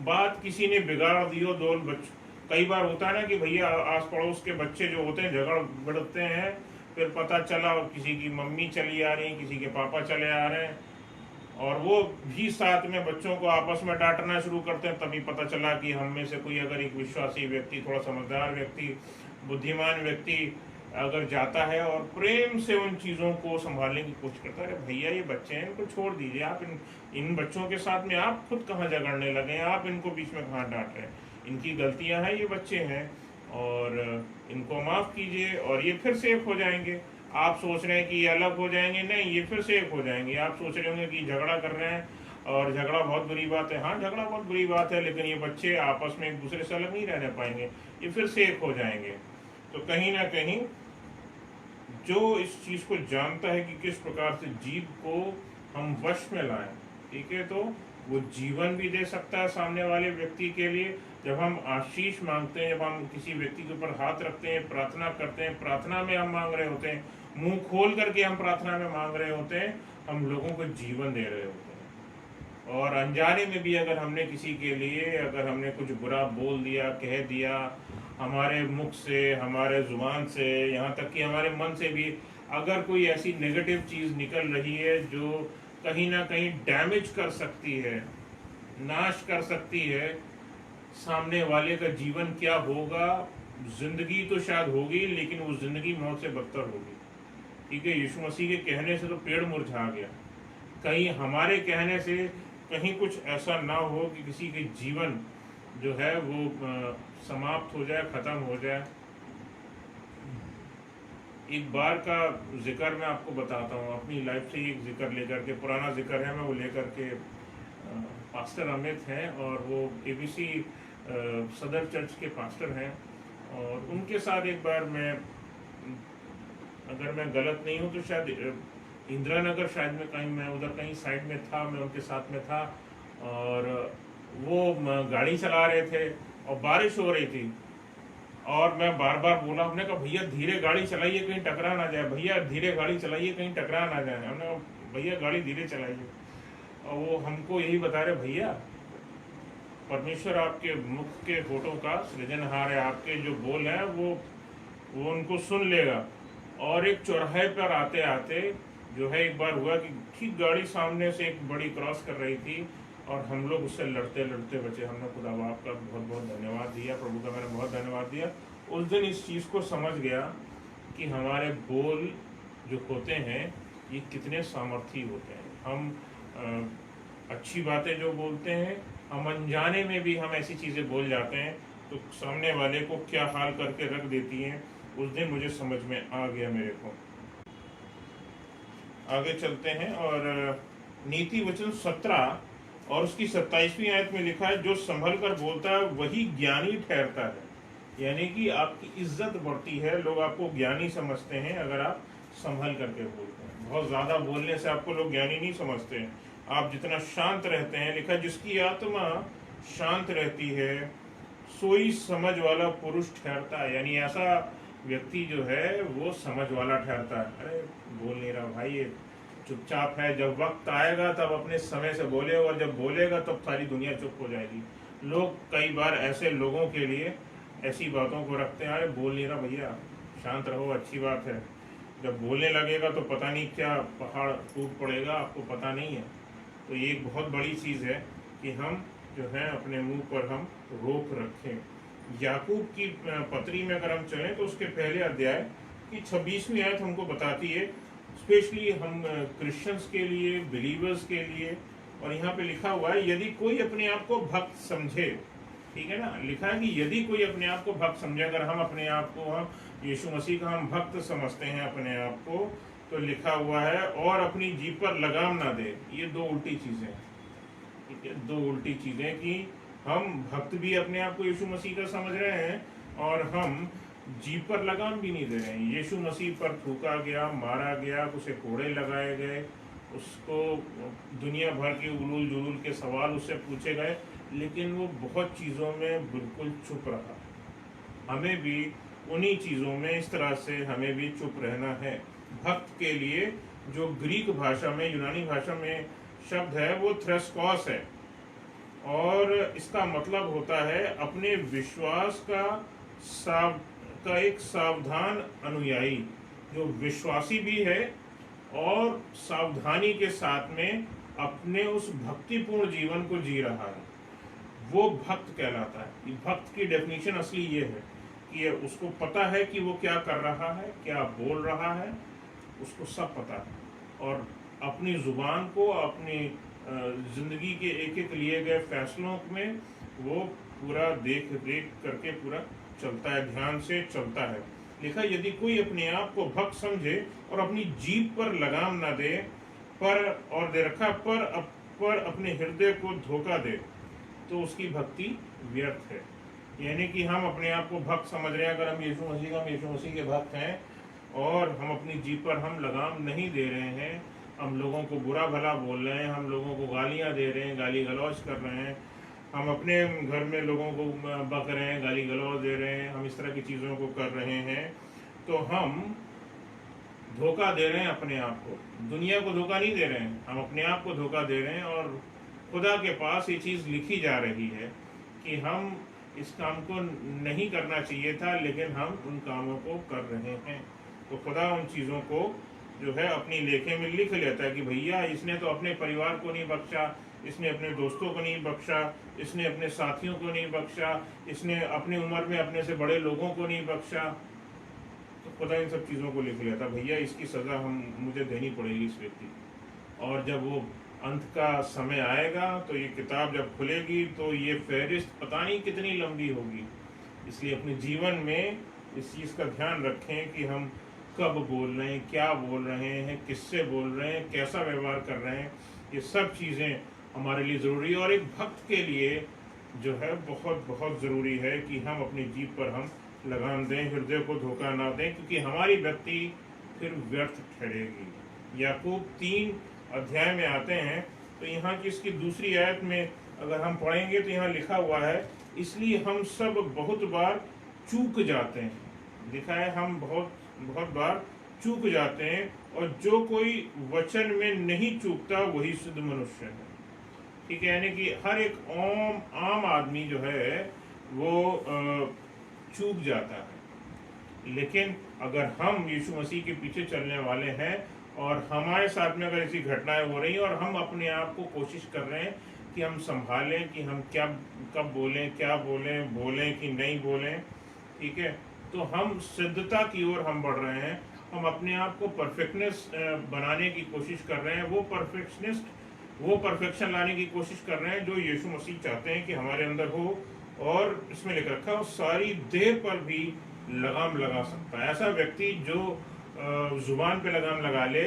बात किसी ने बिगाड़ दी हो, दो बच्चों, कई बार होता है ना कि भैया आस पड़ोस के बच्चे जो होते हैं झगड़ बढ़ते हैं, फिर पता चला किसी की मम्मी चली आ रही, किसी के पापा चले आ रहे हैं, और वो भी साथ में बच्चों को आपस में डांटना शुरू करते हैं। तभी पता चला कि हम में से कोई अगर एक विश्वासी व्यक्ति, थोड़ा समझदार व्यक्ति, बुद्धिमान व्यक्ति अगर जाता है और प्रेम से उन चीज़ों को संभालने की कोशिश करता है, भैया ये बच्चे हैं, इनको छोड़ दीजिए, आप इन बच्चों के साथ में आप खुद कहाँ झगड़ने लगे हैं, आप इनको बीच में कहाँ डांट रहे हैं, इनकी गलतियां हैं, ये बच्चे हैं, और इनको माफ़ कीजिए और ये फिर से एक हो जाएंगे। आप सोच रहे हैं कि ये अलग हो जाएंगे, नहीं, ये फिर से एक हो जाएंगे। आप सोच रहे होंगे कि झगड़ा कर रहे हैं और झगड़ा बहुत बुरी बात है, हाँ झगड़ा बहुत बुरी बात है, लेकिन ये बच्चे आपस में एक दूसरे से अलग नहीं रहने पाएंगे, ये फिर से एक हो जाएंगे। तो कहीं ना कहीं जो इस चीज़ को जानता है कि किस प्रकार से जीव को हम वश में लाएं, ठीक है, तो वो जीवन भी दे सकता है सामने वाले व्यक्ति के लिए। जब हम आशीष मांगते हैं, जब हम किसी व्यक्ति के ऊपर हाथ रखते हैं, प्रार्थना करते हैं, प्रार्थना में हम मांग रहे होते हैं, मुंह खोल करके हम प्रार्थना में मांग रहे होते हैं, हम लोगों को जीवन दे रहे होते हैं। और अनजाने में भी अगर हमने किसी के लिए, अगर हमने कुछ बुरा बोल दिया, कह दिया, हमारे मुख से, हमारे जुबान से, यहाँ तक कि हमारे मन से भी अगर कोई ऐसी नेगेटिव चीज़ निकल रही है जो कहीं ना कहीं डैमेज कर सकती है, नाश कर सकती है, सामने वाले का जीवन क्या होगा, जिंदगी तो शायद होगी लेकिन वो जिंदगी मौत से बदतर होगी। ठीक है, यीशु मसीह के कहने से तो पेड़ मुरझा गया, कहीं हमारे कहने से कहीं कुछ ऐसा ना हो कि किसी के जीवन जो है वो समाप्त हो जाए, ख़त्म हो जाए। एक बार का जिक्र मैं आपको बताता हूँ, अपनी लाइफ से ही एक जिक्र लेकर के, पुराना जिक्र है, मैं वो लेकर के पास्टर अमित हैं और वो एबीसी सदर चर्च के पास्टर हैं, और उनके साथ एक बार मैं, अगर मैं गलत नहीं हूँ तो शायद इंदिरा नगर, शायद मैं उधर कहीं साइड में था, मैं उनके साथ में था, और वो गाड़ी चला रहे थे और बारिश हो रही थी, और मैं बार बार बोला, हमने कहा भैया धीरे गाड़ी चलाइए कहीं टकरा ना जाए, भैया धीरे गाड़ी चलाइए कहीं टकरा ना जाए, हमने कहा भैया गाड़ी धीरे चलाइए। और वो हमको यही बता रहे, भैया परमेश्वर आपके मुख के होठों का सृजनहार है, आपके जो बोल हैं वो उनको सुन लेगा। और एक चौराहे पर आते आते जो है, एक बार हुआ कि ठीक गाड़ी सामने से एक बड़ी क्रॉस कर रही थी और हम लोग उससे लड़ते लड़ते बचे। हमने खुदा बाप का बहुत बहुत धन्यवाद दिया, प्रभु का मैंने बहुत धन्यवाद दिया। उस दिन इस चीज़ को समझ गया कि हमारे बोल जो होते हैं ये कितने सामर्थी होते हैं। हम अच्छी बातें जो बोलते हैं, हम अनजाने में भी हम ऐसी चीज़ें बोल जाते हैं तो सामने वाले को क्या हाल करके रख देती हैं। उस दिन मुझे समझ में आ गया मेरे को। आगे चलते हैं, और नीति वचन 17 और उसकी 27वीं आयत में लिखा है, जो संभल कर बोलता है वही ज्ञानी ठहरता है। यानी कि आपकी इज्जत बढ़ती है, लोग आपको ज्ञानी समझते हैं अगर आप संभल करके बोलते हैं। बहुत ज़्यादा बोलने से आपको लोग ज्ञानी नहीं समझते हैं। आप जितना शांत रहते हैं, लिखा जिसकी आत्मा शांत रहती है सोई समझ वाला पुरुष ठहरता है। यानी ऐसा व्यक्ति जो है वो समझ वाला ठहरता है। अरे बोल नहीं रहा भाई, ये चुपचाप है, जब वक्त आएगा तब अपने समय से बोले, और जब बोलेगा तब सारी दुनिया चुप हो जाएगी। लोग कई बार ऐसे लोगों के लिए ऐसी बातों को रखते हैं, अरे बोल नहीं रहा भैया, शांत रहो, अच्छी बात है। जब बोलने लगेगा तो पता नहीं क्या पहाड़ टूट पड़ेगा, आपको पता नहीं है। तो ये एक बहुत बड़ी चीज़ है कि हम जो है अपने मुंह पर हम रोक रखें। याकूब की पत्री में अगर हम चलें तो उसके पहले अध्याय की 26वीं आयत हमको बताती है, स्पेशली हम क्रिश्चियंस के लिए, बिलीवर्स के लिए। और यहाँ पे लिखा हुआ है, यदि कोई अपने आप को भक्त समझे, ठीक है ना, लिखा है कि यदि कोई अपने आप को भक्त समझे। अगर हम अपने आप को, हम यीशु मसीह का हम भक्त समझते हैं अपने आप को, तो लिखा हुआ है और अपनी जीभ पर लगाम ना दे। ये दो उल्टी चीजें हैं, ठीक है, दो उल्टी चीजें कि हम भक्त भी अपने आप को यीशु मसीह का समझ रहे हैं और हम जीभ पर लगाम भी नहीं दे रहे हैं। यीशु मसीह पर थूका गया, मारा गया, उसे कोड़े लगाए गए, उसको दुनिया भर के उलूल जुलूल के सवाल उससे पूछे गए, लेकिन वो बहुत चीज़ों में बिल्कुल चुप रहा। हमें भी उन्हीं चीज़ों में इस तरह से हमें भी चुप रहना है। भक्त के लिए जो ग्रीक भाषा में, यूनानी भाषा में शब्द है वो थ्रेस्कॉस है, और इसका मतलब होता है अपने विश्वास का एक सावधान अनुयायी, जो विश्वासी भी है और सावधानी के साथ में अपने उस भक्तिपूर्ण जीवन को जी रहा है, वो भक्त कहलाता है। भक्त की डेफिनेशन असली ये है कि उसको पता है कि वो क्या कर रहा है, क्या बोल रहा है, उसको सब पता है, और अपनी जुबान को, अपनी जिंदगी के एक एक लिए गए फैसलों में वो पूरा देख करके पूरा चलता है, ध्यान से चलता है। लिखा, यदि कोई अपने आप को भक्त समझे और अपनी जीभ पर लगाम ना दे, और दे रखा पर अपने हृदय को धोखा दे, तो उसकी भक्ति व्यर्थ है। यानी कि हम अपने आप को भक्त समझ रहे हैं, अगर हम यीशु मसीह के भक्त हैं और हम अपनी जीभ पर हम लगाम नहीं दे रहे हैं, हम लोगों को बुरा भला बोल रहे हैं, हम लोगों को गालियां दे रहे हैं, गाली गलौज कर रहे हैं, हम अपने घर में लोगों को बक रहे हैं, गाली गलौज दे रहे हैं, हम इस तरह की चीज़ों को कर रहे हैं, तो हम धोखा दे रहे हैं अपने आप को। दुनिया को धोखा नहीं दे रहे हैं, हम अपने आप को धोखा दे रहे हैं। और खुदा के पास ये चीज़ लिखी जा रही है कि हम इस काम को नहीं करना चाहिए था, लेकिन हम उन कामों को कर रहे हैं। तो खुदा उन चीज़ों को जो है अपनी लेखे में लिख लेता है कि भैया इसने तो अपने परिवार को नहीं बख्शा, इसने अपने दोस्तों को नहीं बख्शा, इसने अपने साथियों को नहीं बख्शा, इसने अपनी उम्र में अपने से बड़े लोगों को नहीं बख्शा। तो खुदा इन सब चीज़ों को लिख लेता, भैया इसकी सज़ा मुझे देनी पड़ेगी इस व्यक्ति। और जब वो अंत का समय आएगा तो ये किताब जब खुलेगी तो ये फहरिस्त पता नहीं कितनी लंबी होगी। इसलिए अपने जीवन में इस चीज़ का ध्यान रखें कि हम कब बोल रहे हैं, क्या बोल रहे हैं, किससे बोल रहे हैं, कैसा व्यवहार कर रहे हैं। ये सब चीज़ें हमारे लिए ज़रूरी है और एक भक्त के लिए जो है बहुत बहुत ज़रूरी है कि हम अपनी जीभ पर हम लगाम दें, हृदय को धोखा ना दें, क्योंकि हमारी व्यक्ति फिर व्यर्थ ठहरेगी। याकूब 3 अध्याय में आते हैं तो यहाँ की इसकी दूसरी आयत में अगर हम पढ़ेंगे तो यहाँ लिखा हुआ है, इसलिए हम सब बहुत बार चूक जाते हैं। लिखा है हम बहुत बार चूक जाते हैं, और जो कोई वचन में नहीं चूकता वही शुद्ध मनुष्य है। ठीक है, यानी कि हर एक आम आदमी जो है वो चूक जाता है, लेकिन अगर हम यीशु मसीह के पीछे चलने वाले हैं और हमारे साथ में अगर ऐसी घटनाएं हो रही हैं और हम अपने आप को कोशिश कर रहे हैं कि हम संभालें कि हम क्या कब बोलें, क्या बोलें कि नहीं बोलें, ठीक है, तो हम सिद्धता की ओर हम बढ़ रहे हैं। हम अपने आप को परफेक्टनेस बनाने की कोशिश कर रहे हैं, वो परफेक्शन लाने की कोशिश कर रहे हैं जो यीशु मसीह चाहते हैं कि हमारे अंदर हो। और इसमें लिख रखा है सारी देह पर भी लगाम लगा सकता है। ऐसा व्यक्ति जो जुबान पे लगाम लगा ले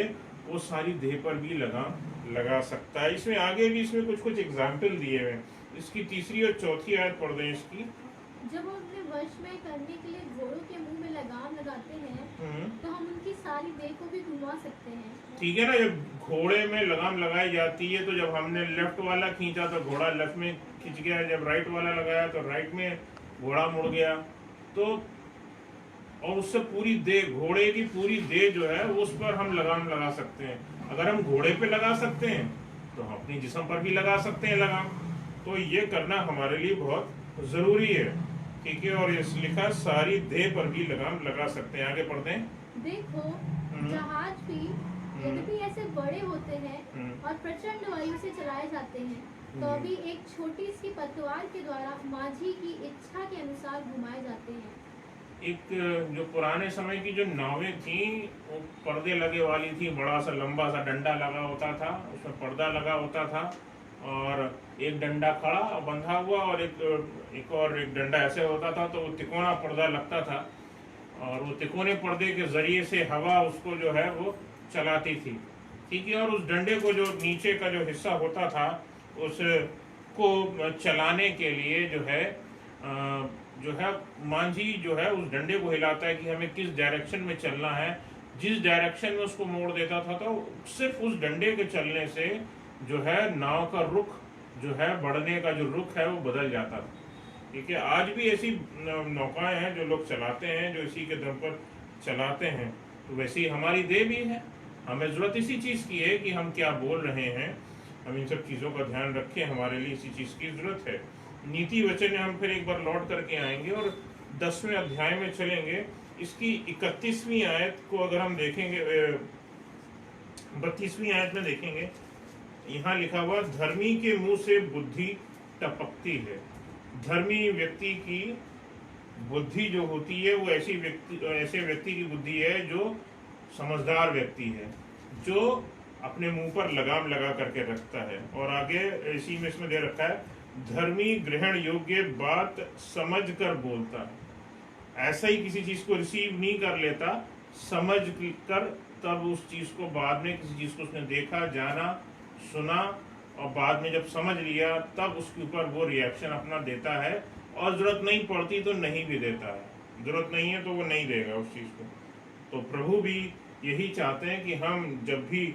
वो सारी देह पर भी लगाम लगा सकता है। इसमें आगे भी इसमें कुछ एग्जाम्पल दिए हुए हैं। इसकी 3री और 4थी आयत पढ़ दें इसकी। जब हम अपने वश में करने के लिए घोड़ों के मुंह में लगाम लगाते हैं तो हम उनकी सारी देह को भी घुमा सकते हैं। ठीक है ना, जब घोड़े में लगाम लगाई जाती है तो जब हमने लेफ्ट वाला खींचा तो घोड़ा लेफ्ट में खिंच गया, जब राइट वाला लगाया तो राइट में घोड़ा मुड़ गया। तो और उससे पूरी देह, घोड़े की पूरी देह जो है उस पर हम लगाम लगा सकते हैं। अगर हम घोड़े पे लगा सकते हैं तो हम अपनी जिस्म पर भी लगा सकते हैं लगाम। तो ये करना हमारे लिए बहुत जरूरी है। ठीक है, और इस लिखा सारी देह पर भी लगाम लगा सकते हैं। आगे पढ़ते हैं। देखो जहाज भी यद्यपि ऐसे बड़े होते हैं और प्रचंड वायु से चलाए जाते हैं तो अभी एक छोटी सी पतवार के द्वारा माझी की इच्छा के अनुसार घुमाए जाते हैं। एक जो पुराने समय की जो नावें थी वो पर्दे लगे वाली थी, बड़ा सा लंबा सा डंडा लगा होता था, उसमें पर्दा लगा होता था और एक डंडा खड़ा बंधा हुआ और एक डंडा ऐसे होता था, तो वो तिकोना पर्दा लगता था और वो तिकोने पर्दे के जरिए से हवा उसको जो है वो चलाती थी। ठीक है, और उस डंडे को जो नीचे का जो हिस्सा होता था उसको चलाने के लिए जो है मांझी जो है उस डंडे को हिलाता है कि हमें किस डायरेक्शन में चलना है। जिस डायरेक्शन में उसको मोड़ देता था तो सिर्फ उस डंडे के चलने से जो है नाव का रुख जो है बढ़ने का जो रुख है वो बदल जाता था। ठीक है, आज भी ऐसी नौकाएं हैं जो लोग चलाते हैं, जो इसी के दम पर चलाते हैं। तो वैसे ही हमारी देह भी है। हमें जरूरत इसी चीज़ की है कि हम क्या बोल रहे हैं, हम इन सब चीज़ों का ध्यान रखें। हमारे लिए इसी चीज़ की जरूरत है। नीति वचन में हम फिर एक बार लौट करके आएंगे और 10वें अध्याय में चलेंगे। इसकी 31वीं आयत को अगर हम देखेंगे, 32वीं आयत में देखेंगे, यहाँ लिखा हुआ धर्मी के मुंह से बुद्धि टपकती है। धर्मी व्यक्ति की बुद्धि जो होती है वो ऐसे व्यक्ति की बुद्धि है जो समझदार व्यक्ति है, जो अपने मुंह पर लगाम लगा करके रखता है। और आगे इसी में इसमें दे रखा है धर्मी ग्रहण योग्य बात समझ कर बोलता है। ऐसा ही किसी चीज को रिसीव नहीं कर लेता, समझ कर तब उस चीज को बाद में किसी चीज को उसने देखा, जाना, सुना और बाद में जब समझ लिया तब उसके ऊपर वो रिएक्शन अपना देता है। और जरूरत नहीं पड़ती तो नहीं भी देता है, जरूरत नहीं है तो वो नहीं देगा उस चीज को। तो प्रभु भी यही चाहते हैं कि हम जब भी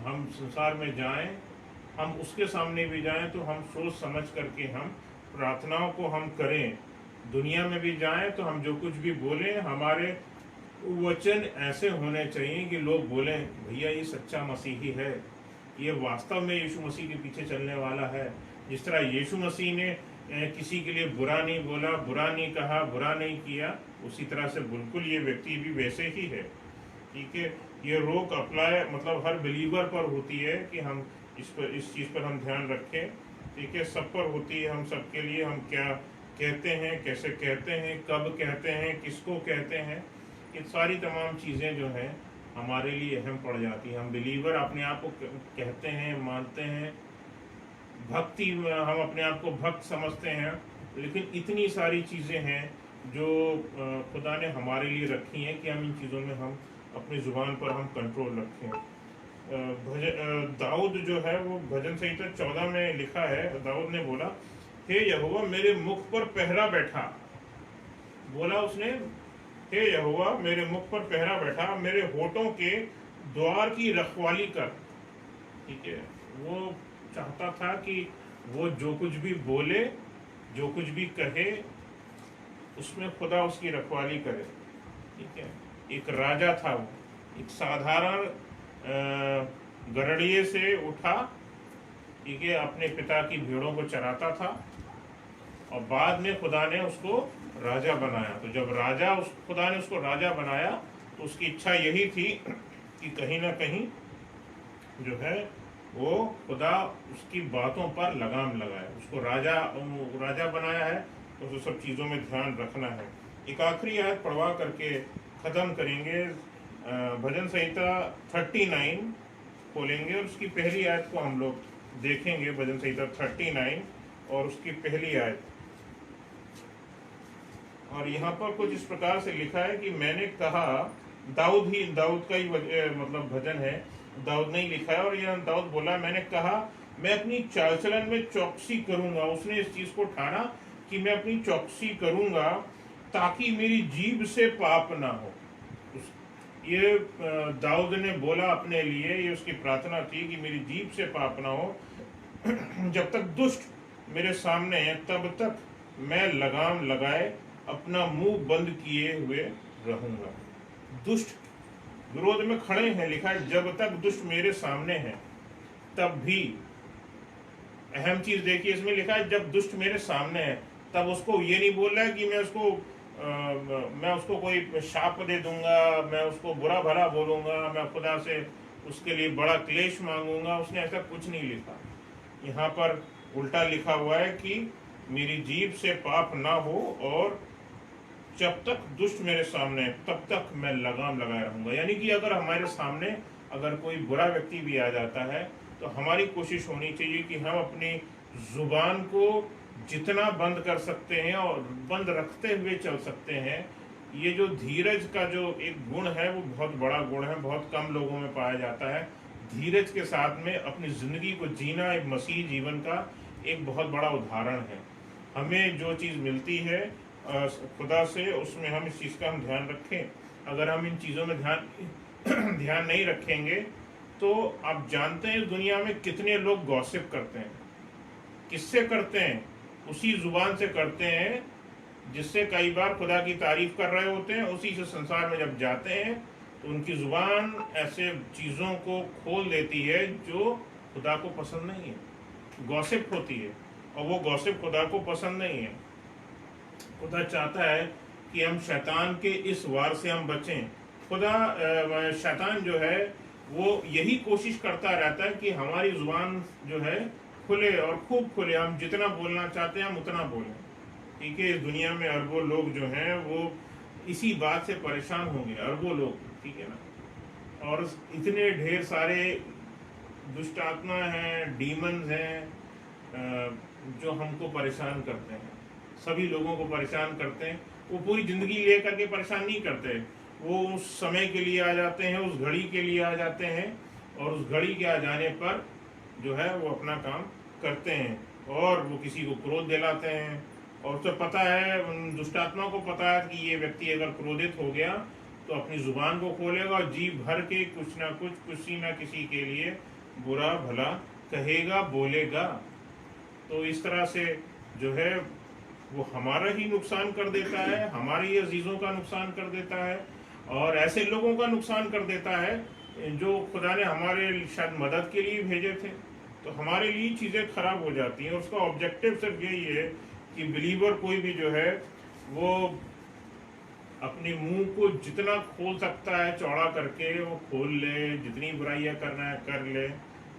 हम संसार में जाएं, हम उसके सामने भी जाएं तो हम सोच समझ करके हम प्रार्थनाओं को हम करें। दुनिया में भी जाएं तो हम जो कुछ भी बोलें, हमारे वचन ऐसे होने चाहिए कि लोग बोलें भैया ये सच्चा मसीही है, ये वास्तव में यीशु मसीह के पीछे चलने वाला है। जिस तरह यीशु मसीह ने किसी के लिए बुरा नहीं बोला, बुरा नहीं कहा, बुरा नहीं किया, उसी तरह से बिल्कुल ये व्यक्ति भी वैसे ही है। ठीक है, ये रोक अप्लाई मतलब हर बिलीवर पर होती है कि हम इस चीज़ पर हम ध्यान रखें। ठीक है, सब पर होती है, हम सबके लिए हम क्या कहते हैं, कैसे कहते हैं, कब कहते हैं, किसको कहते हैं, ये सारी तमाम चीज़ें जो हैं हमारे लिए अहम पड़ जाती है। हम बिलीवर अपने आप को कहते हैं, मानते हैं, भक्ति हम अपने आप को भक्त समझते हैं, लेकिन इतनी सारी चीज़ें हैं जो खुदा ने हमारे लिए रखी हैं कि हम इन चीज़ों में हम अपनी ज़ुबान पर हम कंट्रोल रखें। दाऊद जो है वो भजन संहिता 14 में लिखा है, दाऊद ने बोला, हे यहोवा मेरे मुख पर पहरा बैठा। बोला उसने, हे यहोवा मेरे मुख पर पहरा बैठा, मेरे होठों के द्वार की रखवाली कर। ठीक है, वो चाहता था कि वो जो कुछ भी बोले, जो कुछ भी कहे, उसमें खुदा उसकी रखवाली करे। ठीक है, एक राजा था वो, एक साधारण गरड़िए से उठा, ठीक है, अपने पिता की भेड़ों को चराता था और बाद में खुदा ने उसको राजा बनाया। तो जब खुदा ने उसको राजा बनाया तो उसकी इच्छा यही थी कि कहीं ना कहीं जो है वो खुदा उसकी बातों पर लगाम लगाए। उसको राजा बनाया है तो उसे सब चीज़ों में ध्यान रखना है। एक आखिरी आयत पढ़वा करके ख़त्म करेंगे। भजन संहिता 39 खोलेंगे और उसकी पहली आयत को हम लोग देखेंगे। भजन संहिता 39 और उसकी पहली आयत। और यहाँ पर कुछ इस प्रकार से लिखा है कि मैंने कहा, दाऊद का ही मतलब भजन है, दाऊद ने ही लिखा है। और यह दाऊद बोला, मैंने कहा मैं अपनी चाल चलन में चौकसी करूंगा। उसने इस चीज को ठाना कि मैं अपनी चौकसी करूंगा ताकि मेरी जीभ से पाप ना हो। ये दाऊद ने बोला अपने लिए, ये उसकी प्रार्थना थी कि मेरी जीभ से पाप ना हो। जब तक दुष्ट मेरे सामने है तब तक मैं लगाम लगाए अपना मुंह बंद किए हुए रहूंगा। दुष्ट विरोध में खड़े हैं, लिखा है जब तक दुष्ट मेरे सामने हैं तब भी। अहम चीज देखिए इसमें लिखा है जब दुष्ट मेरे सामने है तब। उसको ये नहीं बोल रहा है कि मैं उसको कोई शाप दे दूंगा, मैं उसको बुरा भला बोलूंगा, मैं खुदा से उसके लिए बड़ा क्लेश मांगूंगा। उसने ऐसा कुछ नहीं लिखा। यहाँ पर उल्टा लिखा हुआ है कि मेरी जीभ से पाप ना हो और जब तक दुष्ट मेरे सामने है तब तक मैं लगाम लगाए रहूंगा। यानी कि अगर हमारे सामने अगर कोई बुरा व्यक्ति भी आ जाता है तो हमारी कोशिश होनी चाहिए कि हम अपनी जुबान को जितना बंद कर सकते हैं और बंद रखते हुए चल सकते हैं। ये जो धीरज का जो एक गुण है वो बहुत बड़ा गुण है, बहुत कम लोगों में पाया जाता है। धीरज के साथ में अपनी जिंदगी को जीना एक मसीही जीवन का एक बहुत बड़ा उदाहरण है। हमें जो चीज़ मिलती है खुदा से, उसमें हम इस चीज़ का हम ध्यान रखें। अगर हम इन चीज़ों में ध्यान नहीं रखेंगे तो आप जानते हैं इस दुनिया में कितने लोग गॉसिप करते हैं। किससे करते हैं? उसी जुबान से करते हैं जिससे कई बार खुदा की तारीफ कर रहे होते हैं। उसी से संसार में जब जाते हैं तो उनकी जुबान ऐसे चीज़ों को खोल देती है जो खुदा को पसंद नहीं है। गॉसिप होती है और वो गॉसिप खुदा को पसंद नहीं है। खुदा चाहता है कि हम शैतान के इस वार से हम बचें। खुदा शैतान जो है वो यही कोशिश करता रहता है कि हमारी जुबान जो है खुले और खूब खुले। हम जितना बोलना चाहते हैं हम उतना बोलें। ठीक है, इस दुनिया में अरबों लोग जो हैं वो इसी बात से परेशान होंगे, अरबों लोग। ठीक है ना। और इतने ढेर सारे दुष्ट आत्मा हैं, डीमंस हैं जो हमको परेशान करते हैं, सभी लोगों को परेशान करते हैं। वो पूरी जिंदगी ले करके परेशान नहीं करते, वो उस समय के लिए आ जाते हैं, उस घड़ी के लिए आ जाते हैं और उस घड़ी के आ जाने पर जो है वो अपना काम करते हैं और वो किसी को क्रोध दिलाते हैं। और तो पता है, उन दुष्टात्मा को पता है कि ये व्यक्ति अगर क्रोधित हो गया तो अपनी जुबान को खोलेगा और जी भर के कुछ ना कुछ किसी ना किसी के लिए बुरा भला कहेगा, बोलेगा। तो इस तरह से जो है वो हमारा ही नुकसान कर देता है, हमारे ही अजीज़ों का नुकसान कर देता है और ऐसे लोगों का नुकसान कर देता है जो खुदा ने हमारे शायद मदद के लिए भेजे थे। तो हमारे लिए चीज़ें खराब हो जाती हैं। उसका ऑब्जेक्टिव सिर्फ यही है कि बिलीवर कोई भी जो है वो अपने मुंह को जितना खोल सकता है चौड़ा करके वो खोल ले, जितनी बुराइयां करना है कर ले।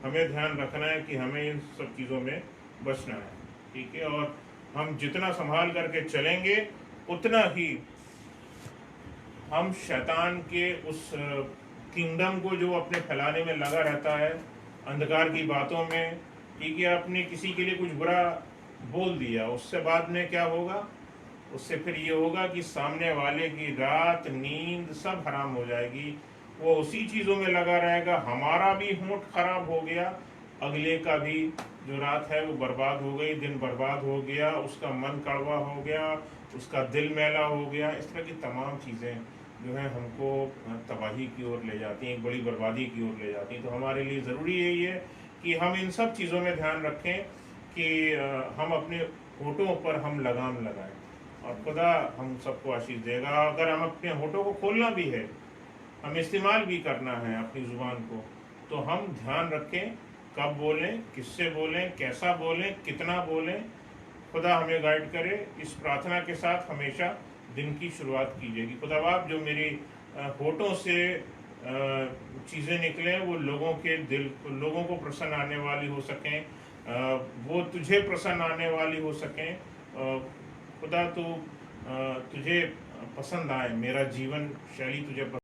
हमें ध्यान रखना है कि हमें इन सब चीज़ों में बचना है। ठीक है, और हम जितना संभाल करके चलेंगे उतना ही हम शैतान के उस किंगडम को जो अपने फैलाने में लगा रहता है, अंधकार की बातों में, कि आपने किसी के लिए कुछ बुरा बोल दिया, उससे बाद में क्या होगा, उससे फिर ये होगा कि सामने वाले की रात, नींद सब हराम हो जाएगी। वो उसी चीज़ों में लगा रहेगा, हमारा भी होंठ खराब हो गया, अगले का भी जो रात है वो बर्बाद हो गई, दिन बर्बाद हो गया, उसका मन कड़वा हो गया, उसका दिल मैला हो गया। इस तरह की तमाम चीज़ें जो है हमको तबाही की ओर ले जाती हैं, एक बड़ी बर्बादी की ओर ले जाती हैं। तो हमारे लिए ज़रूरी यही है कि हम इन सब चीज़ों में ध्यान रखें कि हम अपने होठों पर हम लगाम लगाएं, और खुदा हम सबको आशीष देगा। अगर हम अपने होठों को खोलना भी है, हम इस्तेमाल भी करना है अपनी ज़ुबान को, तो हम ध्यान रखें कब बोलें, किससे बोलें, कैसा बोलें, कितना बोलें। खुदा हमें गाइड करे। इस प्रार्थना के साथ हमेशा दिन की शुरुआत कीजिए कि खुदा बाप, जो मेरी होठों से चीज़ें निकलें वो लोगों के दिल, लोगों को प्रसन्न आने वाली हो सकें, वो तुझे प्रसन्न आने वाली हो सकें। खुदा, तो तुझे पसंद आए, मेरा जीवन शैली तुझे